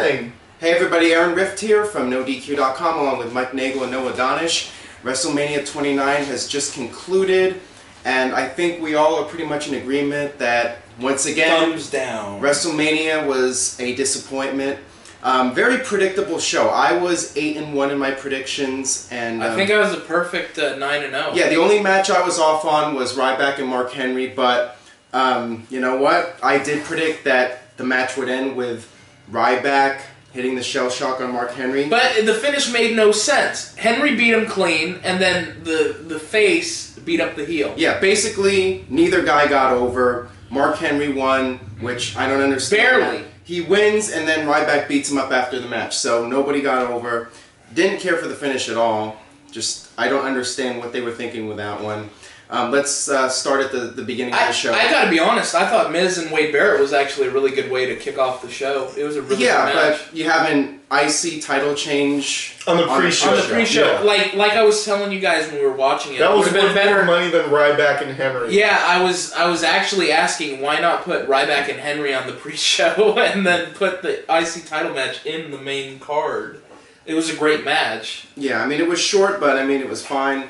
thing. Hey everybody, Aaron Rift here from NoDQ.com along with Mike Nagel and Noah Donish. WrestleMania 29 has just concluded, and I think we all are pretty much in agreement that, once again, thumbs down. WrestleMania was a disappointment. Very predictable show. I was 8-1 in my predictions, and I think I was a perfect 9-0. Yeah, the only match I was off on was Ryback and Mark Henry, but you know what? I did predict that the match would end with Ryback hitting the shell shock on Mark Henry. But the finish made no sense. Henry beat him clean, and then the face beat up the heel. Yeah, basically, neither guy got over. Mark Henry won, which I don't understand. Barely. He wins, and then Ryback beats him up after the match, so nobody got over. Didn't care for the finish at all. Just, I don't understand what they were thinking with that one. Let's start at the beginning of the show. I gotta be honest, I thought Miz and Wade Barrett was actually a really good way to kick off the show. It was a really good match. Yeah, but you have an IC title change on the pre-show. On the pre-show. Yeah. Like I was telling you guys when we were watching it. That was been better money than Ryback and Henry. Yeah, I was actually asking why not put Ryback and Henry on the pre-show and then put the IC title match in the main card. It was a great match. Yeah, I mean it was short, but I mean it was fine.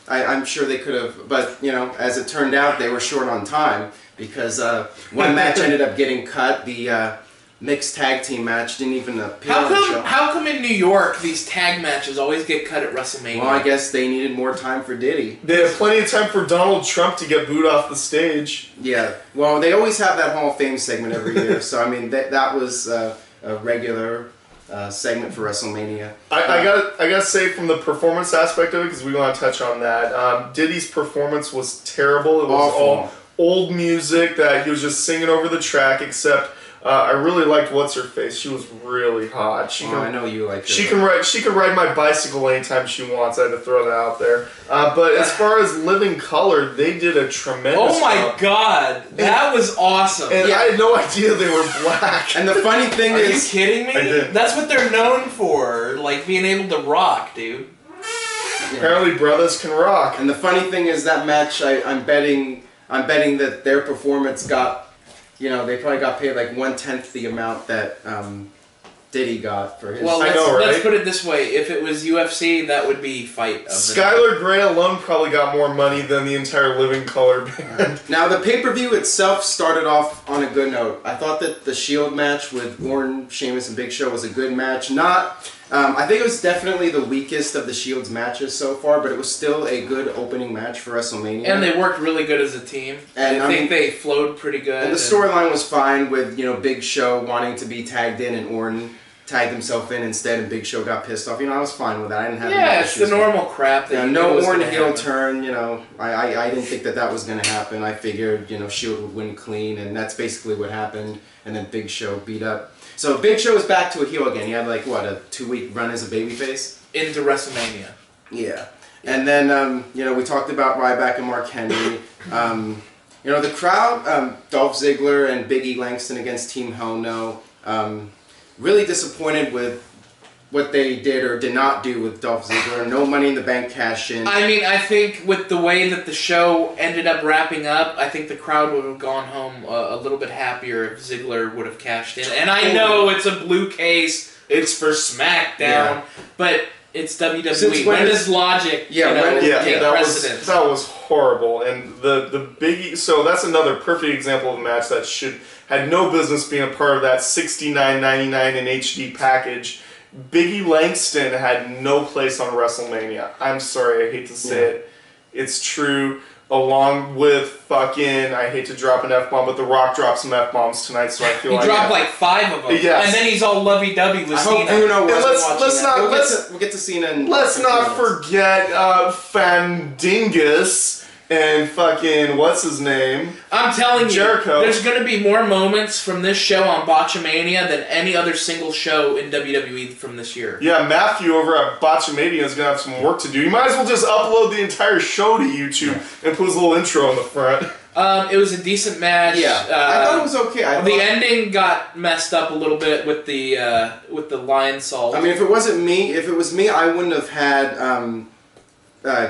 I'm sure they could have, but you know, as it turned out, they were short on time because one match ended up getting cut. The mixed tag team match didn't even appear on the show. How come in New York these tag matches always get cut at WrestleMania? Well, I guess they needed more time for Diddy. They had plenty of time for Donald Trump to get booed off the stage. Yeah, well, they always have that Hall of Fame segment every year, so I mean that was a regular segment for WrestleMania. I gotta say, from the performance aspect of it, because we want to touch on that, Diddy's performance was terrible. It was all old music that he was just singing over the track, except I really liked What's-Her-Face. She was really hot. I know you like her. She can ride my bicycle anytime she wants. I had to throw that out there. But as far as Living Color, they did a tremendous Oh my job. God, that was awesome. And I had no idea they were black. And the funny thing Are is, you kidding me? I did. That's what they're known for, like being able to rock, dude. Apparently, brothers can rock. And the funny thing is that match, I'm betting that their performance got. You know, they probably got paid like 1/10 the amount that Diddy got for his. Well, I know, right? let's put it this way: if it was UFC, that would be fight of the Skylar Grey alone probably got more money than the entire Living Color band. Now, the pay-per-view itself started off on a good note. I thought that the Shield match with Orton, Sheamus, and Big Show was a good match. I think it was definitely the weakest of the Shield's matches so far, but it was still a good opening match for WrestleMania. And they worked really good as a team. And I think they flowed pretty good. And the storyline was fine with, you know, Big Show wanting to be tagged in and Orton tagged himself in instead, and Big Show got pissed off. You know, I was fine with that. I didn't have any it's issues the normal crap. That no Orton heel turn. You know, I didn't think that was going to happen. I figured, you know, Shield would win clean, and that's basically what happened. And then Big Show beat up. So Big Show is back to a heel again. He had like what, a 2-week run as a babyface into WrestleMania. Yeah, and then you know, we talked about Ryback and Mark Henry. You know, the crowd, Dolph Ziggler and Big E Langston against Team Hell No. Really disappointed with what they did or did not do with Dolph Ziggler. No Money in the Bank cash in. I mean, I think with the way that the show ended up wrapping up, I think the crowd would have gone home a little bit happier if Ziggler would have cashed in. And I know it's a blue case, it's for SmackDown, but it's WWE. When does logic take precedence? That was horrible. And the Biggie, so that's another perfect example of a match that had no business being a part of that $69.99 in HD package. Biggie Langston had no place on WrestleMania. I'm sorry, I hate to say it. It's true. Along with fucking, I hate to drop an F-bomb, but The Rock dropped some F-bombs tonight, so I feel like... He dropped like 5 of them. Yes. And then he's all lovey-dovey with Cena. We'll get to Cena and... Let's not forget Fandingus and fucking, what's his name? I'm telling you, Jericho. There's going to be more moments from this show on Botchamania than any other single show in WWE from this year. Yeah, Matthew over at Botchamania is going to have some work to do. You might as well just upload the entire show to YouTube and put his little intro in the front. It was a decent match. Yeah, I thought it was okay. The ending got messed up a little bit with the lion salt. I mean, if it was me, I wouldn't have had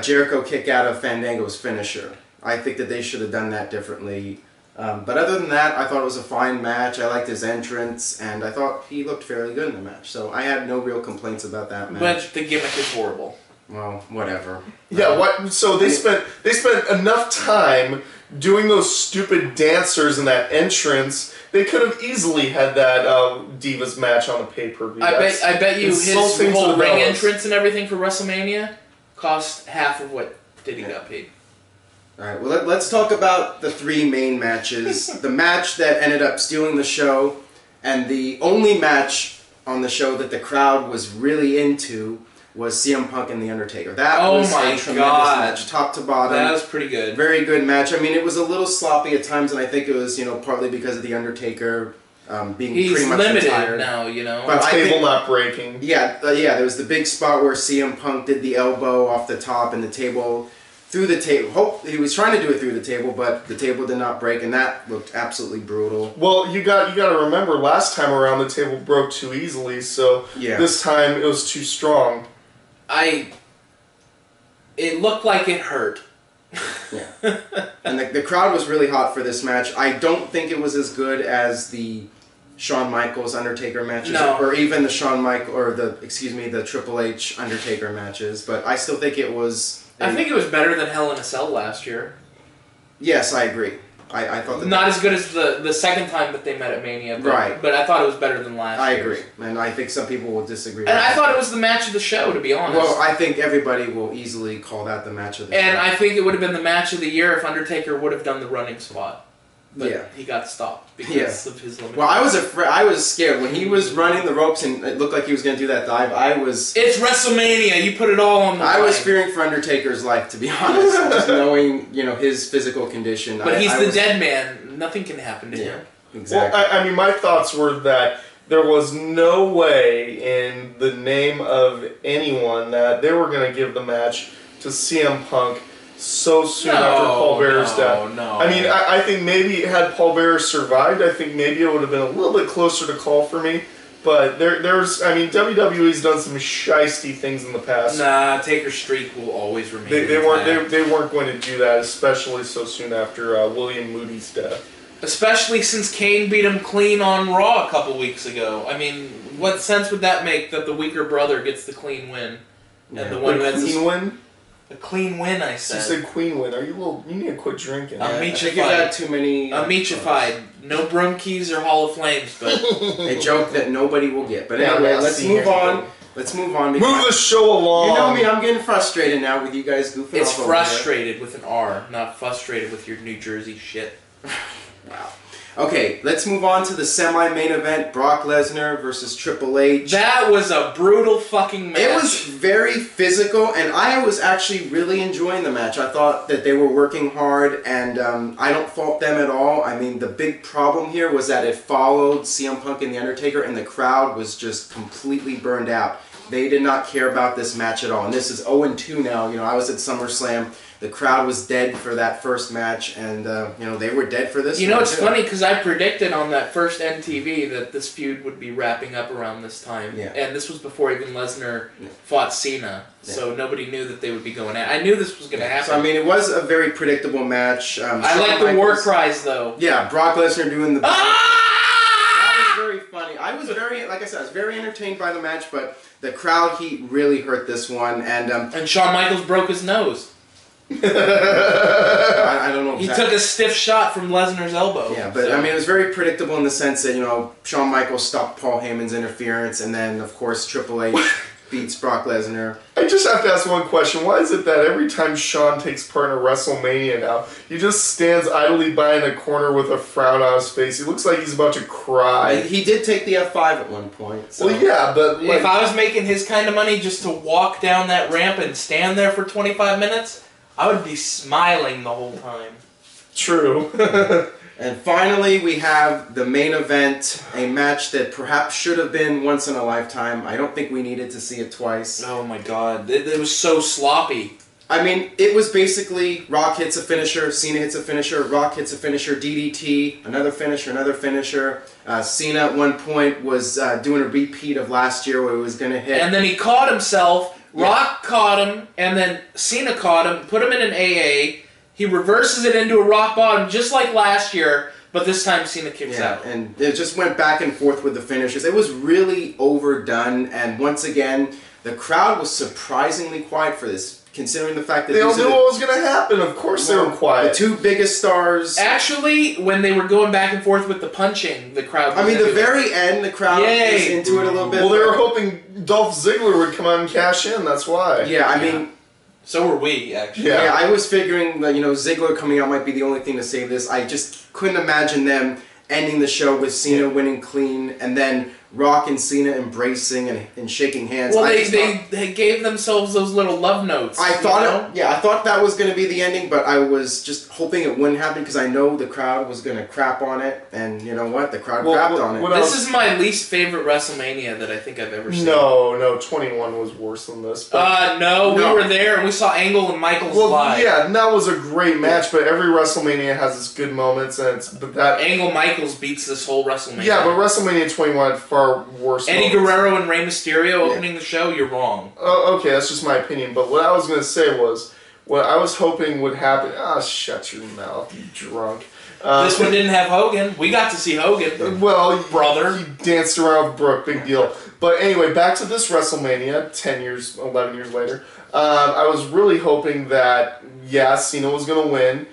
Jericho kick out of Fandango's finisher. I think that they should have done that differently. But other than that, I thought it was a fine match. I liked his entrance, and I thought he looked fairly good in the match. So I had no real complaints about that match. But the gimmick is horrible. Well, whatever. Yeah, what? So they spent enough time doing those stupid dancers in that entrance. They could have easily had that Divas match on the pay-per-view. I bet you his insulting to whole the ring Bellas. entrance and everything for WrestleMania cost half of what Diddy got paid. All right, well, let's talk about the three main matches. The match that ended up stealing the show, and the only match on the show that the crowd was really into was CM Punk and The Undertaker. That was a tremendous match, top to bottom. That was pretty good. Very good match. I mean, it was a little sloppy at times, and I think it was, partly because of The Undertaker being pretty much limited retired. now, But the table not breaking. Yeah, there was the big spot where CM Punk did the elbow off the top, and the table... through the table. He was trying to do it through the table, but the table did not break, and that looked absolutely brutal. Well, you got to remember, last time around the table broke too easily, so this time it was too strong. It looked like it hurt. Yeah. And the crowd was really hot for this match. I don't think it was as good as the Shawn Michaels Undertaker matches, or even the the Triple H Undertaker matches, but I still think it was... I think it was better than Hell in a Cell last year. Yes, I agree. I thought that... Not as good as the second time that they met at Mania, but I thought it was better than last year. I agree, and I think some people will disagree with And that. I thought it was the match of the show, to be honest. Well, I think everybody will easily call that the match of the show. And I think it would have been the match of the year if Undertaker would have done the running spot. But he got stopped because of his limitations. Well, I was scared. When he was running the ropes and it looked like he was going to do that dive, It's WrestleMania. You put it all on the line. I was fearing for Undertaker's life, to be honest. Just knowing, his physical condition. But he's the dead man. Nothing can happen to him. Exactly. Well, I mean, my thoughts were that there was no way in the name of anyone that they were going to give the match to CM Punk so soon after Paul Bearer's death. No. I mean, I think maybe had Paul Bearer survived, I think maybe it would have been a little bit closer to call for me. But WWE's done some shiesty things in the past. Nah, Taker's streak will always remain. They weren't going to do that, especially so soon after William Moody's death. Especially since Kane beat him clean on Raw a couple weeks ago. I mean, what sense would that make that the weaker brother gets the clean win? And the one that's clean win? A clean win, I said. You said queen win. You need to quit drinking. I'm I think you've had too many... I'm meatified. No Broom Keys or Hall of Flames, but... a joke that nobody will get. But anyway, let's move on. Let's move on. Move the show along. You know me, I'm getting frustrated now with you guys goofing off. It's frustrated with an R, not frustrated with your New Jersey shit. Wow. Okay, let's move on to the semi-main event, Brock Lesnar versus Triple H. That was a brutal fucking match. It was very physical, and I was actually really enjoying the match. I thought that they were working hard, and I don't fault them at all. I mean, the big problem here was that it followed CM Punk and The Undertaker, and the crowd was just completely burned out. They did not care about this match at all, and this is 0-2 now. I was at SummerSlam. The crowd was dead for that first match, and they were dead for this. It's funny because I predicted on that first NTV that this feud would be wrapping up around this time, and this was before even Lesnar fought Cena, so nobody knew that they would be going at. I knew this was going to happen. So I mean, it was a very predictable match. I like the war cries though. Yeah, Brock Lesnar doing the. Ah! That was very funny. I was very entertained by the match, but the crowd heat really hurt this one, and Shawn Michaels broke his nose. I don't know. He took a stiff shot from Lesnar's elbow. Yeah, but I mean, it was very predictable in the sense that Shawn Michaels stopped Paul Heyman's interference, and then of course Triple H beats Brock Lesnar. I just have to ask one question: why is it that every time Shawn takes part in a WrestleMania now, he just stands idly by in a corner with a frown on his face? He looks like he's about to cry. He did take the F5 at one point. So. Well, yeah, but if I was making his kind of money just to walk down that ramp and stand there for 25 minutes. I would be smiling the whole time. True. And finally, we have the main event, a match that perhaps should have been once in a lifetime. I don't think we needed to see it twice. Oh my god, it was so sloppy. I mean, it was basically Rock hits a finisher, Cena hits a finisher, Rock hits a finisher, DDT, another finisher. Cena at one point was doing a repeat of last year where he was going to hit. And then he caught himself. Rock caught him, and then Cena caught him, put him in an AA. He reverses it into a rock bottom just like last year, But this time Cena kicks out. And it just went back and forth with the finishes. It was really overdone, and once again, the crowd was surprisingly quiet for this, considering the fact that they all knew what was going to happen. Of course, they were quiet. The two biggest stars. Actually, when they were going back and forth with the punching, the crowd was the very end, the crowd was into it a little bit. Well, they were hoping Dolph Ziggler would come out and cash in. That's why. Yeah, I mean... So were we, actually. Yeah, I was figuring that, Ziggler coming out might be the only thing to save this. I just couldn't imagine them ending the show with Cena winning clean, and then Rock and Cena embracing and shaking hands. Well, they gave themselves those little love notes. I thought that was going to be the ending, but I was just hoping it wouldn't happen because I know the crowd was going to crap on it, and you know what? The crowd crapped on it. This is my least favorite WrestleMania that I think I've ever seen. No, 21 was worse than this. No, we were there and we saw Angle and Michaels live. Yeah, and that was a great match, but every WrestleMania has its good moments, and Angle Michaels beats this whole WrestleMania. Yeah, but WrestleMania 21 had far worse Eddie moments. Guerrero and Rey Mysterio opening the show, you're wrong. Okay, that's just my opinion, but what I was going to say was, what I was hoping would happen... shut your mouth, you drunk. This one didn't have Hogan. We got to see Hogan. Well, brother. He danced around with Brooke, big deal. But anyway, back to this WrestleMania, 11 years later. I was really hoping that, Cena was going to win,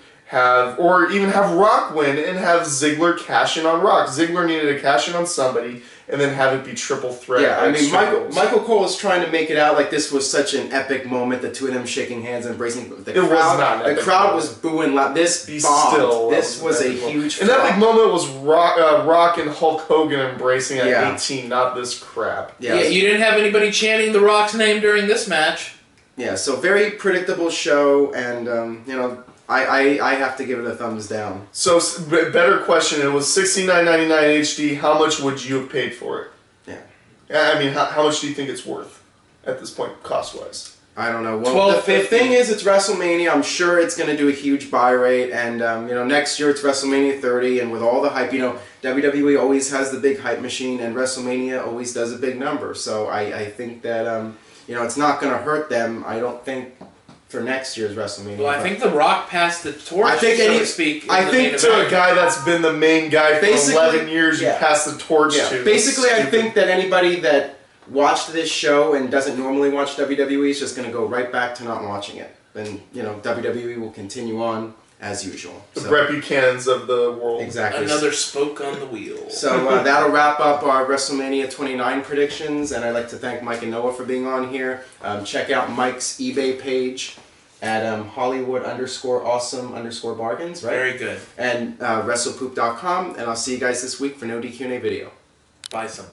or even have Rock win, and have Ziggler cash in on Rock. Ziggler needed to cash in on somebody, and then have it be triple threat. Yeah, I mean, Michael Cole was trying to make it out like this was such an epic moment, the two of them shaking hands and embracing. The crowd was booing loud. This bombed. This was a huge flop. An epic moment was Rock and Hulk Hogan embracing at 18, not this crap. Yeah, you didn't have anybody chanting The Rock's name during this match. Yeah, so very predictable show, and, I have to give it a thumbs down. So, better question. It was $69.99 HD. How much would you have paid for it? Yeah. I mean, how much do you think it's worth at this point, cost-wise? I don't know. Well, the thing is, it's WrestleMania. I'm sure it's going to do a huge buy rate, and next year it's WrestleMania 30, and with all the hype, WWE always has the big hype machine, and WrestleMania always does a big number. So I think that it's not going to hurt them. I don't think. For next year's WrestleMania. Well, I think The Rock passed the torch, so to speak. I think to a guy that's been the main guy for 11 years, you pass the torch to. Basically, I think that anybody that watched this show and doesn't normally watch WWE is just going to go right back to not watching it. And, WWE will continue on as usual. The Brett Buchanans of the world. Exactly. Another spoke on the wheel. So that'll wrap up our WrestleMania 29 predictions, and I'd like to thank Mike and Noah for being on here. Check out Mike's eBay page at Hollywood_awesome_bargains, right? Very good. And WrestlePoop.com, and I'll see you guys this week for no DQ&A video. Buy some.